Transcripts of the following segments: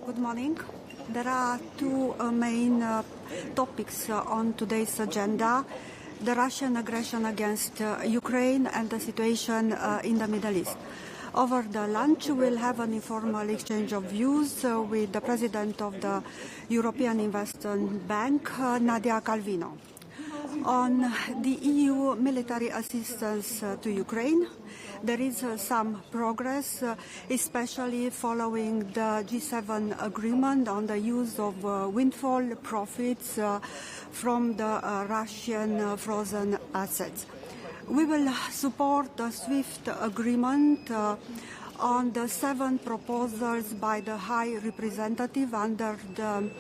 Good morning. There are two main topics on today's agenda: the Russian aggression against Ukraine and the situation in the Middle East. Over the lunch, we'll have an informal exchange of views with the President of the European Investment Bank, Nadia Calvino. On the EU military assistance to Ukraine, there is some progress, especially following the G7 agreement on the use of windfall profits from the Russian frozen assets. We will support the swift agreement on the 7 proposals by the High Representative under the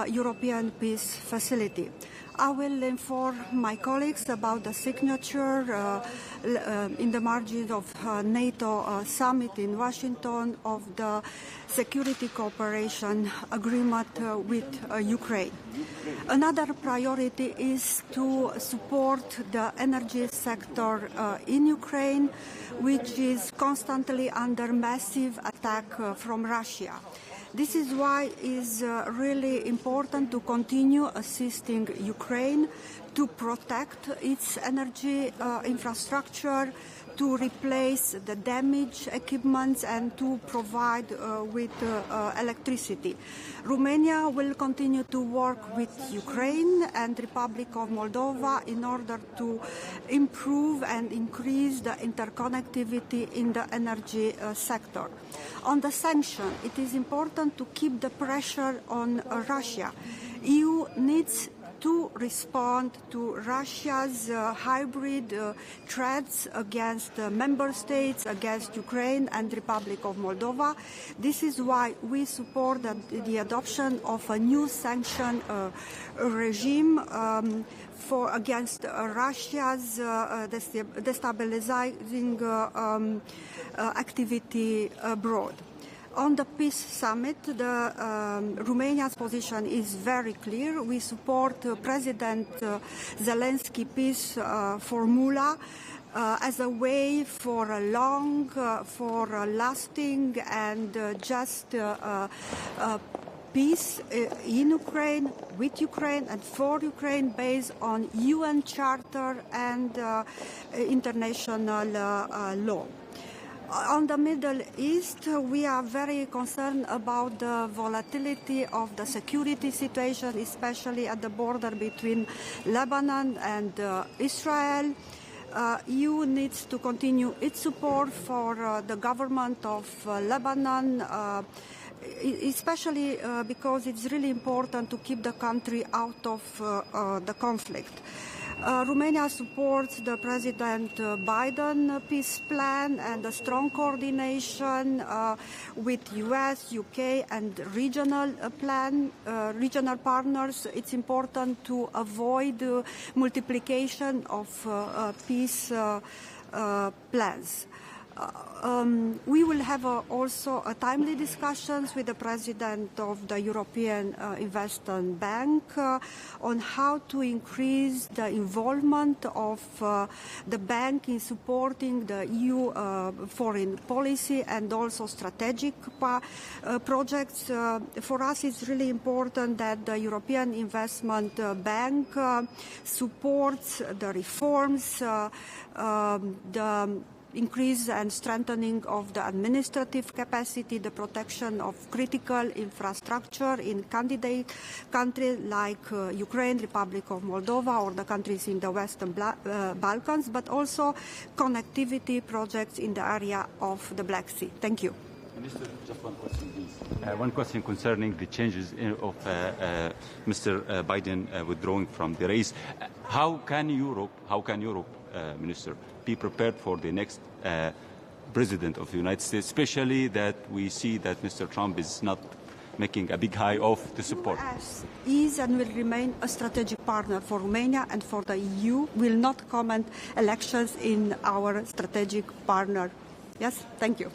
European Peace Facility. I will inform my colleagues about the signature in the margin of NATO summit in Washington of the security cooperation agreement with Ukraine. Another priority is to support the energy sector in Ukraine, which is constantly under massive attack from Russia. This is why it is really important to continue assisting Ukraine to protect its energy infrastructure, to replace the damaged equipment and to provide with electricity. Romania will continue to work with Ukraine and Republic of Moldova in order to improve and increase the interconnectivity in the energy sector. On the sanction, it is important to keep the pressure on Russia. EU needs to respond to Russia's hybrid threats against member states, against Ukraine and Republic of Moldova. This is why we support the adoption of a new sanction regime against Russia's destabilizing activity abroad. On the Peace Summit, Romania's position is very clear. We support President Zelensky's peace formula as a way for a long, for a lasting and just peace in Ukraine, with Ukraine and for Ukraine, based on UN Charter and international law. On the Middle East, we are very concerned about the volatility of the security situation, especially at the border between Lebanon and Israel. EU needs to continue its support for the government of Lebanon, especially because it's really important to keep the country out of the conflict. Romania supports the President Biden peace plan and a strong coordination with US, UK and regional partners. It's important to avoid multiplication of peace plans. We will have also timely discussions with the President of the European Investment Bank on how to increase the involvement of the bank in supporting the EU foreign policy and also strategic projects. For us, it's really important that the European Investment Bank supports the reforms, the increase and strengthening of the administrative capacity, the protection of critical infrastructure in candidate countries like Ukraine, Republic of Moldova, or the countries in the Western Balkans, but also connectivity projects in the area of the Black Sea. Thank you. Minister, just one question, please. One question concerning the changes of Mr. Biden withdrawing from the race. How can Europe, Minister, be prepared for the next President of the United States, especially that we see that Mr. Trump is not making a big high of the support? US is and will remain a strategic partner for Romania and for the EU. Will not comment elections in our strategic partner. Yes, thank you.